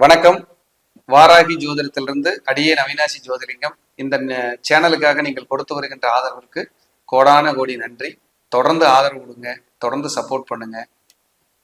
வணக்கம். வாராகி ஜோதிடத்திலிருந்து அடியேன் அவினாசி ஜோதிலிங்கம். இந்த சேனலுக்காக நீங்கள் கொடுத்து வருகின்ற ஆதரவிற்கு கோடான கோடி நன்றி. தொடர்ந்து ஆதரவு கொடுங்க, தொடர்ந்து சப்போர்ட் பண்ணுங்க.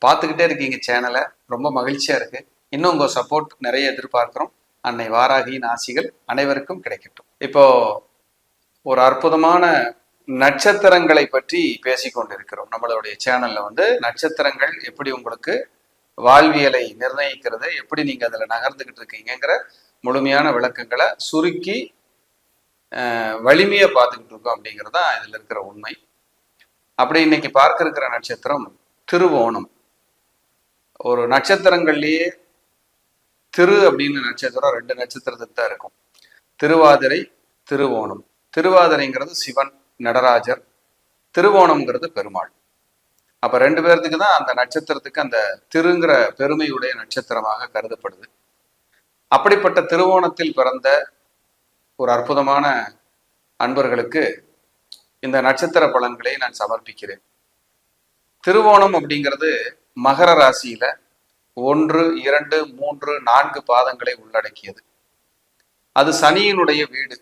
பார்த்துக்கிட்டே இருக்கீங்க சேனலை, ரொம்ப மகிழ்ச்சியா இருக்கு. இன்னும் உங்க சப்போர்ட் நிறைய எதிர்பார்க்கிறோம். அன்னை வாராகியின் ஆசிகள் அனைவருக்கும் கிடைக்கட்டும். இப்போ ஒரு அற்புதமான நட்சத்திரங்களை பற்றி பேசிக்கொண்டிருக்கிறோம். நம்மளுடைய சேனல்ல நட்சத்திரங்கள் எப்படி உங்களுக்கு வாழ்வியலை நிர்ணயிக்கிறது, எப்படி நீங்க அதுல நகர்ந்துகிட்டு இருக்கீங்கிற முழுமையான விளக்கங்களை சுருக்கி வலிமையை பார்த்துக்கிட்டு இருக்கோம் அப்படிங்கிறது தான் இதுல இருக்கிற உண்மை. அப்படி இன்னைக்கு பார்க்க இருக்கிற நட்சத்திரம் திருவோணம். ஒரு நட்சத்திரங்கள்லயே திரு அப்படின்னு நட்சத்திரம் 2 நட்சத்திரத்துக்கு தான் இருக்கும். திருவாதிரை, திருவோணம். திருவாதிரைங்கிறது சிவன் நடராஜர், திருவோணம்ங்கிறது பெருமாள். அப்ப 2 பேர்த்துக்கு தான் அந்த நட்சத்திரத்துக்கு அந்த திருங்கிற பெருமையுடைய நட்சத்திரமாக கருதப்படுது. அப்படிப்பட்ட திருவோணத்தில் பிறந்த ஒரு அற்புதமான அன்பர்களுக்கு இந்த நட்சத்திர பலன்களை நான் சமர்ப்பிக்கிறேன். திருவோணம் அப்படிங்கிறது மகர ராசியில 1, 2, 3, 4 பாதங்களை உள்ளடக்கியது. அது சனியினுடைய வீடு.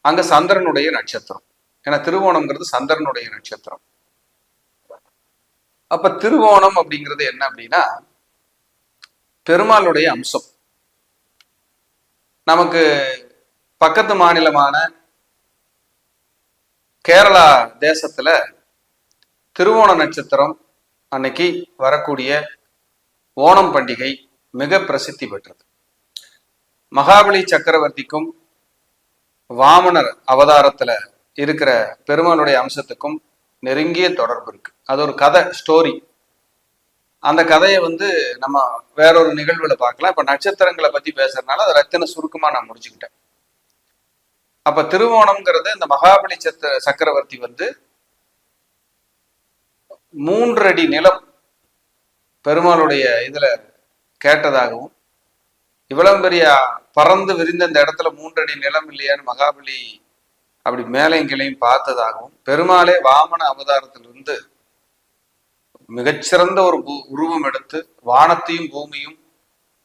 அங்க சந்திரனுடைய நட்சத்திரம். ஏன்னா திருவோணம்ங்கிறது சந்திரனுடைய நட்சத்திரம். அப்ப திருவோணம் அப்படிங்கிறது என்ன அப்படின்னா பெருமாளுடைய அம்சம். நமக்கு பக்கத்து மாநிலமான கேரளா தேசத்துல திருவோண நட்சத்திரம் அன்னைக்கு வரக்கூடிய ஓணம் பண்டிகை மிக பிரசித்தி பெற்றது. மகாபலி சக்கரவர்த்திக்கும் வாமனர் அவதாரத்துல இருக்கிற பெருமாளுடைய அம்சத்துக்கும் நெருங்கிய தொடர்பு இருக்கு. அது ஒரு கதை, ஸ்டோரி. அந்த கதையை நம்ம வேறொரு நிகழ்வுல பார்க்கலாம். இப்ப நட்சத்திரங்களை பத்தி பேசுறதுனால அதை ரத்தின சுருக்கமா நான் முடிச்சுக்கிட்டேன். அப்ப திருவோணம்ங்கிறது இந்த மகாபலி சக்கரவர்த்தி 3 அடி நிலம் பெருமாளுடைய இதுல கேட்டதாகவும், இவ்வளவு பெரிய பறந்து விரிந்த இந்த இடத்துல 3 அடி நிலம் இல்லையான்னு மகாபலி அப்படி மேலையும் கிளையும் பார்த்ததாகவும், பெருமாளே வாமன அவதாரத்திலிருந்து மிகச்சிறந்த ஒரு உருவம் எடுத்து வானத்தையும் பூமியும்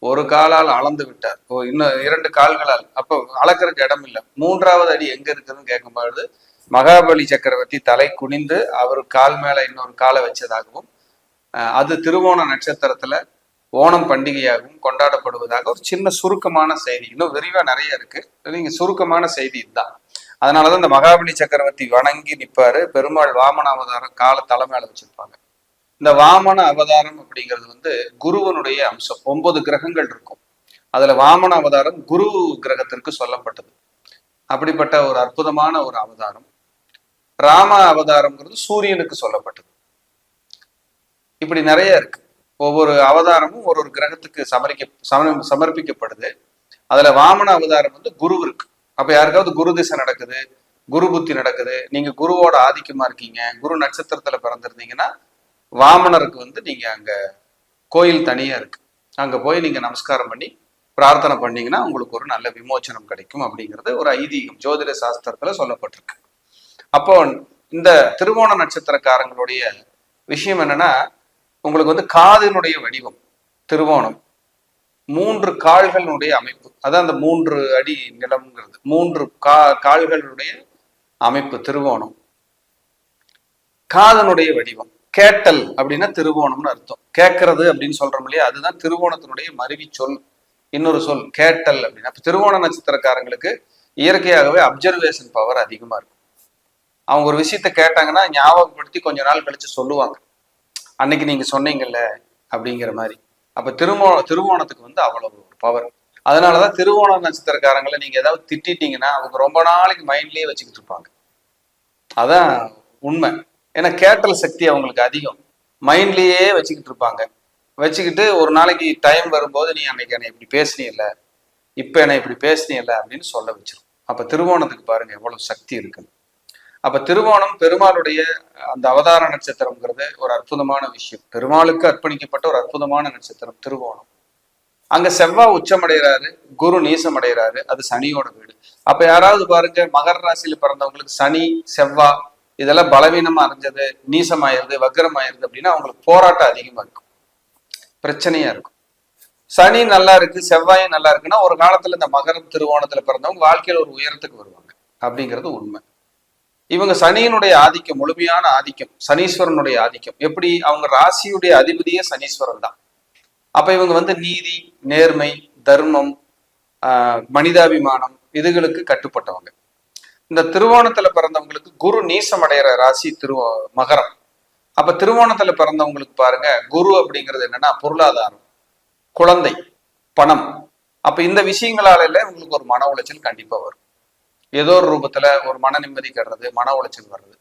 ஒரு காலால் அளந்து விட்டார். இன்னும் 2 கால்களால். அப்போ அளக்கிறதுக்கு இடம் இல்லை. 3வது அடி எங்க இருக்குதுன்னு கேட்கும்போது மகாபலி சக்கரவர்த்தி தலை குனிந்து அவர் கால் மேல இன்னொரு காலை வச்சதாகவும், அது திருவோண நட்சத்திரத்துல ஓணம் பண்டிகையாகவும் கொண்டாடப்படுவதாக ஒரு சின்ன சுருக்கமான செய்தி. இன்னும் விரிவா நிறைய இருக்கு, நீங்க சுருக்கமான செய்தி இதுதான். அதனாலதான் இந்த மகாபலி சக்கரவர்த்தி வணங்கி நிற்பாரு. பெருமாள் வாமன அவதாரம் கால தலைமையில வச்சிருப்பாங்க. இந்த வாமன அவதாரம் அப்படிங்கிறது குருவனுடைய அம்சம். 9 கிரகங்கள் இருக்கும். அதுல வாமன அவதாரம் குரு கிரகத்திற்கு சொல்லப்பட்டது. அப்படிப்பட்ட ஒரு அற்புதமான ஒரு அவதாரம். ராம அவதாரம்ங்கிறது சூரியனுக்கு சொல்லப்பட்டது. இப்படி நிறைய இருக்கு. ஒவ்வொரு அவதாரமும் ஒரு கிரகத்துக்கு சமர்ப்பிக்கப்படுது. அதுல வாமன அவதாரம் குரு இருக்கு. அப்ப யாருக்காவது குரு திசை நடக்குது, குரு புத்தி நடக்குது, நீங்க குருவோட ஆதிக்கமா இருக்கீங்க, குரு நட்சத்திரத்துல பிறந்திருந்தீங்கன்னா வாமனருக்கு நீங்க அங்க கோயில் தனியா இருக்கு, அங்க போய் நீங்க நமஸ்காரம் பண்ணி பிரார்த்தனை பண்ணீங்கன்னா உங்களுக்கு ஒரு நல்ல விமோச்சனம் கிடைக்கும் அப்படிங்கிறது ஒரு ஐதீகம் ஜோதிட சாஸ்திரத்துல சொல்லப்பட்டிருக்கு. அப்போ இந்த திருவோண நட்சத்திரக்காரங்களுடைய விஷயம் என்னன்னா, உங்களுக்கு காதினுடைய வடிவம் திருவோணம், 3 கால்களுடைய அமைப்பு. அதான் அந்த 3 அடி நிலம்ங்கிறது 3 கால்களுடைய அமைப்பு திருவோணம். காதனுடைய வடிவம் கேட்டல் அப்படின்னா திருவோணம்னு அர்த்தம். கேட்கறது அப்படின்னு சொல்றோம் இல்லையா, அதுதான் திருவோணத்தினுடைய மருவி சொல். இன்னொரு சொல் கேட்டல் அப்படின்னா. திருவோண நட்சத்திரக்காரங்களுக்கு இயற்கையாகவே அப்சர்வேஷன் பவர் அதிகமா இருக்கும். அவங்க ஒரு விஷயத்த கேட்டாங்கன்னா ஞாபகப்படுத்தி கொஞ்ச நாள் கழிச்சு சொல்லுவாங்க, அன்னைக்கு நீங்க சொன்னீங்கல்ல அப்படிங்கிற மாதிரி. அப்ப திருவோணத்துக்கு அவ்வளவு ஒரு பவர். அதனாலதான் திருவோண நட்சத்திரக்காரங்களை நீங்க ஏதாவது திட்டிட்டீங்கன்னா அவங்க ரொம்ப நாளைக்கு மைண்ட்லயே வச்சுக்கிட்டு இருப்பாங்க. அதான் உண்மை. ஏன்னா கேட்டல் சக்தி அவங்களுக்கு அதிகம். மைண்ட்லயே வச்சுக்கிட்டு இருப்பாங்க. வச்சுக்கிட்டு ஒரு நாளைக்கு டைம் வரும்போது நீ அன்னைக்கு என்னை இப்படி பேசினியல்ல, இப்ப என்னை இப்படி பேசினியல்ல அப்படின்னு சொல்ல வச்சிரும். அப்ப திருவோணத்துக்கு பாருங்க எவ்வளவு சக்தி இருக்குன்னு. அப்ப திருவோணம் பெருமாளுடைய அந்த அவதார நட்சத்திரம்ங்கிறது ஒரு அற்புதமான விஷயம். பெருமாளுக்கு அர்ப்பணிக்கப்பட்ட ஒரு அற்புதமான நட்சத்திரம் திருவோணம். அங்க செவ்வாய் உச்சமடைகிறாரு, குரு நீசம் அடைகிறாரு. அது சனியோட வீடு. அப்ப யாராவது பாருங்க மகர ராசியில பிறந்தவங்களுக்கு சனி செவ்வாய் இதெல்லாம் பலவீனமா அறிஞ்சது, நீசமாயிருது, வக்ரமாயிருது அப்படின்னா அவங்களுக்கு போராட்டம் அதிகமா இருக்கும், பிரச்சனையா இருக்கும். சனி நல்லா இருக்கு, செவ்வாயும் நல்லா இருக்குன்னா ஒரு காலத்துல இந்த மகரம் திருவோணத்துல பிறந்தவங்க வாழ்க்கையில ஒரு உயரத்துக்கு வருவாங்க அப்படிங்கிறது உண்மை. இவங்க சனியினுடைய ஆதிக்கம், முழுமையான ஆதிக்கம், சனீஸ்வரனுடைய ஆதிக்கம். எப்படி? அவங்க ராசியுடைய அதிபதியே சனீஸ்வரன் தான். அப்ப இவங்க வந்து நீதி, நேர்மை, தர்மம், மனிதாபிமானம் இதுகளுக்கு கட்டுப்பட்டவங்க. இந்த திருவோணத்துல பிறந்தவங்களுக்கு குரு நீசம் அடைகிற ராசி மகரம். அப்ப திருவோணத்துல பிறந்தவங்களுக்கு பாருங்க, குரு அப்படிங்கிறது என்னன்னா பொருளாதாரம், குழந்தை, பணம். அப்ப இந்த விஷயங்களால உங்களுக்கு ஒரு மன உளைச்சல் கண்டிப்பா வரும். ஏதோ ஒரு ரூபத்துல ஒரு மன நிம்மதி கெடுறது, மன உளைச்சல் வர்றது.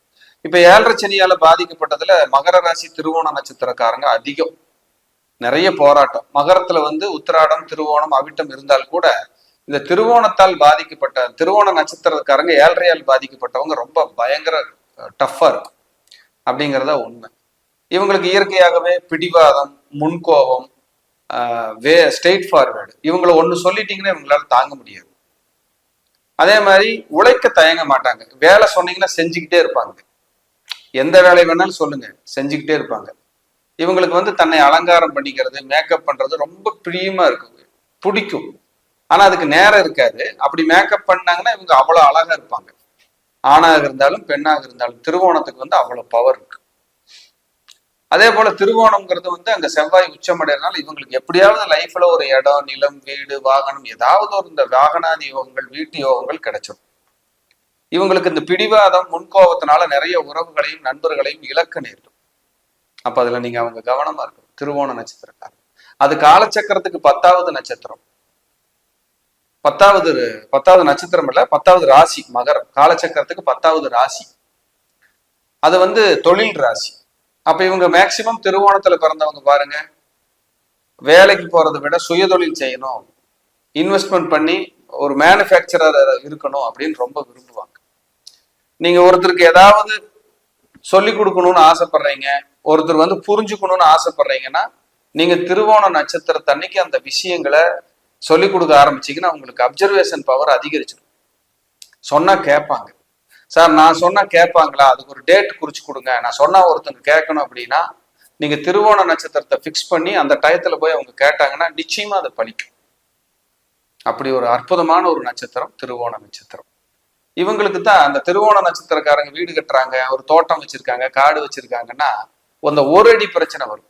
இப்ப 7.5 சனியால பாதிக்கப்பட்டதுல மகர ராசி திருவோண நட்சத்திரக்காரங்க அதிகம். நிறைய போராட்டம். மகரத்துல வந்து உத்திராடம், திருவோணம், அவிட்டம் இருந்தால் கூட இந்த திருவோணத்தால் பாதிக்கப்பட்ட திருவோண நட்சத்திரக்காரங்க 7.5 பாதிக்கப்பட்டவங்க ரொம்ப பயங்கர டஃப்பா இருக்கும் அப்படிங்கிறதா உண்மை. இவங்களுக்கு இயற்கையாகவே பிடிவாதம், முன்கோபம், ஸ்ட்ரெயிட் ஃபார்வேர்டு. இவங்களை ஒண்ணு சொல்லிட்டீங்கன்னா இவங்களால தாங்க முடியாது. அதே மாதிரி உழைக்க தயங்க மாட்டாங்க. வேலை சொன்னீங்கன்னா செஞ்சுக்கிட்டே இருப்பாங்க. எந்த வேலை வேணாலும் சொல்லுங்க, செஞ்சுக்கிட்டே இருப்பாங்க. இவங்களுக்கு வந்து தன்னை அலங்காரம் பண்ணிக்கிறது, மேக்கப் பண்றது ரொம்ப பிரியமா இருக்கும், பிடிக்கும். ஆனா அதுக்கு நேரம் இருக்காது. அப்படி மேக்கப் பண்ணாங்கன்னா இவங்க அவ்வளவு அழகா இருப்பாங்க. ஆணாக இருந்தாலும் பெண்ணாக இருந்தாலும் திருவோணத்துக்கு வந்து அவ்வளவு பவர் இருக்கு. அதே போல திருவோணம்ங்கிறது வந்து அங்க செவ்வாய் உச்சமடைறதுனால இவங்களுக்கு எப்படியாவது லைஃப்ல ஒரு இடம், நிலம், வீடு, வாகனம், ஏதாவது ஒரு இந்த வாகனாதி யோகங்கள், வீட்டு யோகங்கள் கிடைச்சிடும். இவங்களுக்கு இந்த பிடிவாதம், முன்கோபத்தினால நிறைய உறவுகளையும் நண்பர்களையும் இழக்க நேரிடும். அப்ப அதுல நீங்க அவங்க கவனமா இருக்கணும். திருவோண நட்சத்திரக்காரர் அது காலச்சக்கரத்துக்கு 10வது நட்சத்திரம். 10வது நட்சத்திரம் இல்ல, 10வது ராசி மகரம். காலச்சக்கரத்துக்கு 10வது ராசி. அது வந்து தொழில் ராசி. அப்ப இவங்க மேக்சிமம் திருவோணத்துல பிறந்தவங்க பாருங்க, வேலைக்கு போறதை விட சுயதொழில் செய்யணும், இன்வெஸ்ட்மெண்ட் பண்ணி ஒரு மேனுஃபேக்சரர் இருக்கணும் அப்படின்னு ரொம்ப விரும்புவாங்க. நீங்க ஒருத்தருக்கு ஏதாவது சொல்லி கொடுக்கணும்னு ஆசைப்படுறீங்க, ஒருத்தர் வந்து புரிஞ்சுக்கணும்னு ஆசைப்படுறீங்கன்னா நீங்க திருவோண நட்சத்திரத்தன்னைக்கு அந்த விஷயங்களை சொல்லி கொடுக்க ஆரம்பிச்சீங்கன்னா உங்களுக்கு அப்சர்வேஷன் பவர் அதிகரிச்சிடும். சொன்னா கேட்பாங்க. சார் நான் சொன்னா கேட்பாங்களா? அதுக்கு ஒரு டேட் குறிச்சு கொடுங்க, நான் சொன்னா ஒருத்தங்க கேட்கணும் அப்படின்னா நீங்க திருவோண நட்சத்திரத்தை பிக்ஸ் பண்ணி அந்த டயத்துல போய் அவங்க கேட்டாங்கன்னா நிச்சயமா அதை பலிக்கும். அப்படி ஒரு அற்புதமான ஒரு நட்சத்திரம் திருவோண நட்சத்திரம். இவங்களுக்கு தான் அந்த திருவோண நட்சத்திரக்காரங்க வீடு கட்டுறாங்க, ஒரு தோட்டம் வச்சிருக்காங்க, காடு வச்சிருக்காங்கன்னா அந்த ஒரு அடி பிரச்சனை வரும்.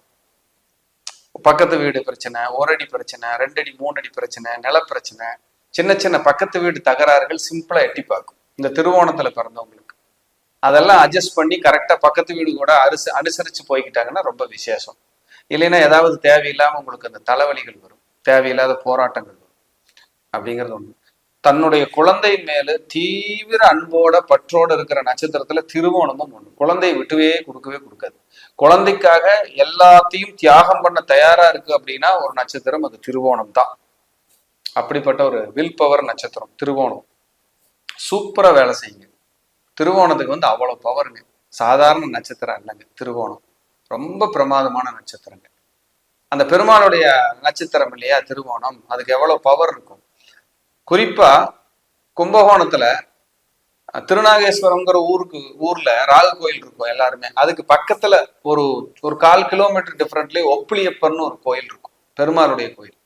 பக்கத்து வீடு பிரச்சனை, ஒரு அடி பிரச்சனை, 2 அடி 3 அடி பிரச்சனை, நில பிரச்சனை, சின்ன சின்ன பக்கத்து வீடு தகராறுகள் சிம்பிளா எட்டி பார்க்கும் இந்த திருவோணத்துல பிறந்தவங்களுக்கு. அதெல்லாம் அட்ஜஸ்ட் பண்ணி கரெக்டா பக்கத்து வீடு கூட அனுசரிச்சு போய்கிட்டாங்கன்னா ரொம்ப விசேஷம். இல்லைன்னா ஏதாவது தேவையில்லாம உங்களுக்கு அந்த தலைவலிகள் வரும், தேவையில்லாத போராட்டங்கள் வரும் அப்படிங்கிறது ஒண்ணு. தன்னுடைய குழந்தை மேல தீவிர அன்போட பற்றோடு இருக்கிற நட்சத்திரத்துல திருவோணமும் ஒண்ணு. குழந்தையை விட்டுவே கொடுக்காது. குழந்தைக்காக எல்லாத்தையும் தியாகம் பண்ண தயாரா இருக்கு அப்படின்னா ஒரு நட்சத்திரம் அது திருவோணம் தான். அப்படிப்பட்ட ஒரு வில் பவர் நட்சத்திரம் திருவோணம். சூப்பரா வேலை செய்யுங்க. திருவோணத்துக்கு வந்து அவ்வளவு பவருங்க. சாதாரண நட்சத்திரம் இல்லைங்க திருவோணம், ரொம்ப பிரமாதமான நட்சத்திரங்க. அந்த பெருமாளுடைய நட்சத்திரம் இல்லையா திருவோணம், அதுக்கு எவ்வளவு பவர் இருக்கும். குறிப்பா கும்பகோணத்துல திருநாகேஸ்வரம்ங்கிற ஊர்ல ராகு கோயில் இருக்கும் எல்லாருமே. அதுக்கு பக்கத்துல ஒரு 1/4 கிலோமீட்டர் டிஃபரெண்ட்லயே ஒப்பிலியப்பர்னு ஒரு கோயில் இருக்கும், பெருமாளுடைய கோயில்.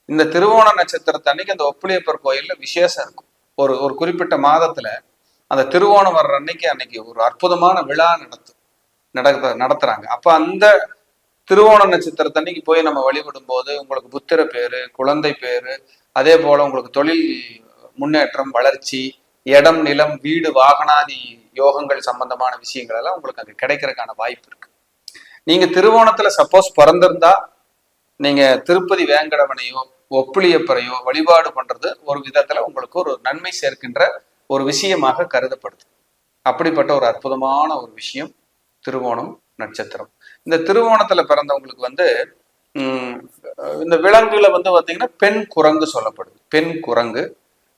இந்த திருவோண நட்சத்திரத்தன்னைக்கு அந்த ஒப்பிலியப்பர் கோயில்ல விசேஷம் இருக்கும். ஒரு குறிப்பிட்ட மாதத்துல அந்த திருவோணம் வர்ற அன்னைக்கு ஒரு அற்புதமான விழா நடத்துறாங்க. அப்ப அந்த திருவோண நட்சத்திரத்தன்னைக்கு போய் நம்ம வழிபடும் போது உங்களுக்கு புத்திர பேரு, குழந்தை பேரு, அதே போல உங்களுக்கு தொழில் முன்னேற்றம், வளர்ச்சி, இடம், நிலம், வீடு, வாகனாதி யோகங்கள் சம்பந்தமான விஷயங்கள் எல்லாம் உங்களுக்கு அங்க கிடைக்கிறதுக்கான வாய்ப்பு இருக்கு. நீங்க திருவோணத்துல சப்போஸ் பிறந்திருந்தா நீங்க திருப்பதி வேங்கடவனையோ ஒப்பிலியப்பரையோ வழிபாடு பண்றது ஒரு விதத்துல உங்களுக்கு ஒரு நன்மை சேர்க்கின்ற ஒரு விஷயமாக கருதப்படுது. அப்படிப்பட்ட ஒரு அற்புதமான ஒரு விஷயம் திருவோணம் நட்சத்திரம். இந்த திருவோணத்துல பிறந்தவங்களுக்கு வந்து இந்த விலங்குல வந்து பாத்தீங்கன்னா பெண் குரங்கு சொல்லப்படுது. பெண் குரங்கு.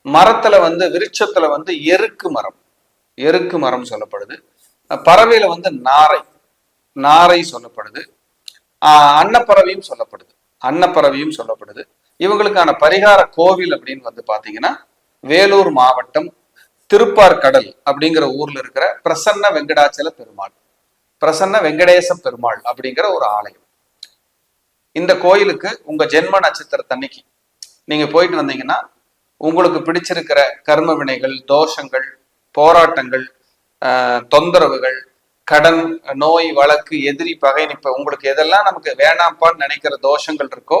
மரத்துல வந்து விருட்சத்துல வந்து எருக்கு மரம் சொல்லப்படுது. பறவையில வந்து நாரை சொல்லப்படுது. அன்னப்பறவையும் சொல்லப்படுது. இவங்களுக்கான பரிகார கோவில் அப்படின்னு வந்து பாத்தீங்கன்னா வேலூர் மாவட்டம் திருப்பார்கடல் அப்படிங்கிற ஊர்ல இருக்கிற பிரசன்ன வெங்கடேச பெருமாள் அப்படிங்கிற ஒரு ஆலயம். இந்த கோயிலுக்கு உங்க ஜென்ம நட்சத்திரத்தன்னைக்கு நீங்க போயிட்டு வந்தீங்கன்னா உங்களுக்கு பிடிச்சிருக்கிற கர்ம வினைகள், தோஷங்கள், போராட்டங்கள், தொந்தரவுகள், கடன், நோய், வழக்கு, எதிரி, பகை, நிப்ப உங்களுக்கு எதெல்லாம் நமக்கு வேணாம்பான்னு நினைக்கிற தோஷங்கள் இருக்கோ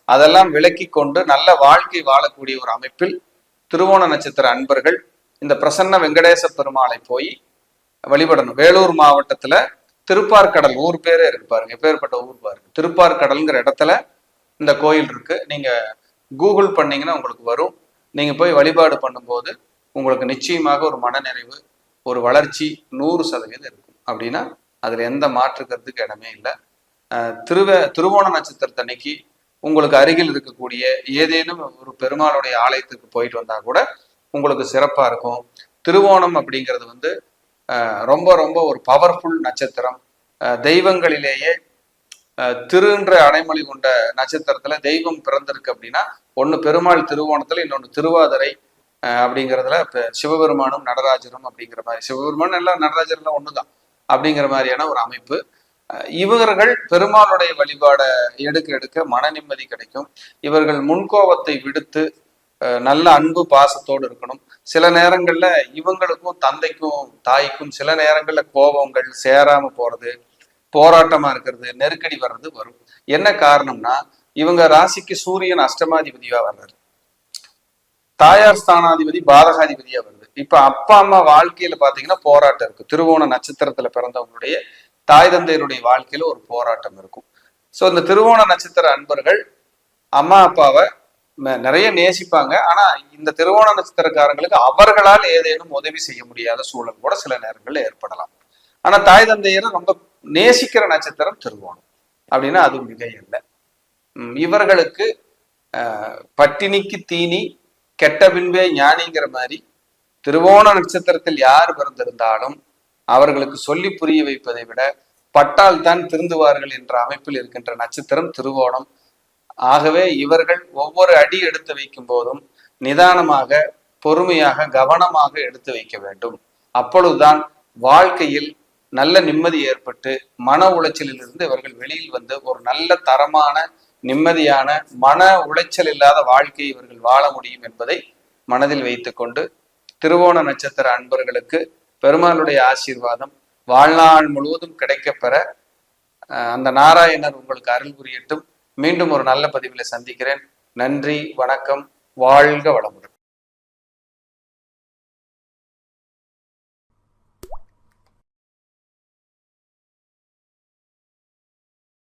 அதெல்லாம் விலக்கி கொண்டு நல்ல வாழ்க்கை வாழக்கூடிய ஒரு அமைப்பில் திருவோண நட்சத்திர அன்பர்கள் இந்த பிரசன்ன வெங்கடேச பெருமாளை போய் வழிபடணும். வேலூர் மாவட்டத்துல திருப்பார்கடல் ஊர் பேரே இருக்கு பாருங்க, எப்பேற்பட்ட ஊர் பாருங்க. திருப்பார்கடல்ங்கிற இடத்துல இந்த கோயில் இருக்கு. நீங்க கூகுள் பண்ணீங்கன்னா உங்களுக்கு வரும். நீங்க போய் வழிபாடு பண்ணும்போது உங்களுக்கு நிச்சயமாக ஒரு மனநிறைவு, ஒரு வளர்ச்சி 100% இருக்கும். அப்படின்னா அதுல எந்த மாற்றுக்கிறதுக்கு இடமே இல்லை. திருவோண நட்சத்திரத்தன்னைக்கு உங்களுக்கு அருகில் இருக்கக்கூடிய ஏதேனும் ஒரு பெருமாளுடைய ஆலயத்துக்கு போயிட்டு வந்தா கூட உங்களுக்கு சிறப்பா இருக்கும். திருவோணம் அப்படிங்கிறது ரொம்ப ரொம்ப ஒரு பவர்ஃபுல் நட்சத்திரம். தெய்வங்களிலேயே திருன்ற அடைமொழி கொண்ட நட்சத்திரத்துல தெய்வம் பிறந்திருக்கு அப்படின்னா ஒண்ணு பெருமாள் திருவோணத்துல, இன்னொன்று திருவாதிரை அப்படிங்கிறதுல சிவபெருமானும் நடராஜரும் அப்படிங்கிற மாதிரி, சிவபெருமான் எல்லாம் நடராஜர் எல்லாம் ஒண்ணுதான் அப்படிங்கிற மாதிரியான ஒரு அமைப்பு. இவர்கள் பெருமாளுடைய வழிபாடை எடுக்க எடுக்க மன நிம்மதி கிடைக்கும். இவர்கள் முன்கோபத்தை விடுத்து நல்ல அன்பு பாசத்தோடு இருக்கணும். சில நேரங்கள்ல இவங்களுக்கும் தந்தைக்கும் தாய்க்கும் சில நேரங்கள்ல கோபங்கள் சேராம போறது, போராட்டமா இருக்கிறது, நெருக்கடி வர்றது வரும். என்ன காரணம்னா இவங்க ராசிக்கு சூரியன் அஷ்டமாதிபதியா வர்றாரு, தாயார் ஸ்தானாதிபதி பாதகாதிபதியா வருது. இப்ப அப்பா அம்மா வாழ்க்கையில பாத்தீங்கன்னா போராட்டம் இருக்கு. திருவோண நட்சத்திரத்துல பிறந்தவங்களுடைய தாய் தந்தையருடைய வாழ்க்கையில ஒரு போராட்டம் இருக்கும். ஸோ இந்த திருவோண நட்சத்திர அன்பர்கள் அம்மா அப்பாவை நிறைய நேசிப்பாங்க. ஆனா இந்த திருவோண நட்சத்திரக்காரங்களுக்கு அவர்களால் ஏதேனும் உதவி செய்ய முடியாத சூழல் கூட சில நேரங்கள்ல ஏற்படலாம். ஆனா தாய் தந்தையரை ரொம்ப நேசிக்கிற நட்சத்திரம் திருவோணம் அப்படின்னா அது மிகை இல்லை. இவர்களுக்கு பட்டினிக்கு தீனி கெட்ட பின்பே ஞானிங்கிற மாதிரி திருவோண நட்சத்திரத்தில் யார் பிறந்திருந்தாலும் அவர்களுக்கு சொல்லி புரிய வைப்பதை விட பட்டால் தான் திருந்துவார்கள் என்ற அமைப்பில் இருக்கின்ற நட்சத்திரம் திருவோணம். ஆகவே இவர்கள் ஒவ்வொரு அடி எடுத்து வைக்கும் போதும் நிதானமாக, பொறுமையாக, கவனமாக எடுத்து வைக்க வேண்டும். அப்பொழுதுதான் வாழ்க்கையில் நல்ல நிம்மதி ஏற்பட்டு மன உளைச்சலில் இருந்து இவர்கள் வெளியில் வந்து ஒரு நல்ல தரமான நிம்மதியான மன உளைச்சல் இல்லாத வாழ்க்கையை இவர்கள் வாழ முடியும் என்பதை மனதில் வைத்துக்கொண்டு திருவோண நட்சத்திர அன்பர்களுக்கு பெருமாளுடைய ஆசீர்வாதம் வாழ்நாள் முழுவதும் கிடைக்கப்பெற அந்த நாராயணர் உங்களுக்கு அருள் புரியட்டும். மீண்டும் ஒரு நல்ல பதிவில் சந்திக்கிறேன். நன்றி, வணக்கம், வாழ்க வளமுடன்.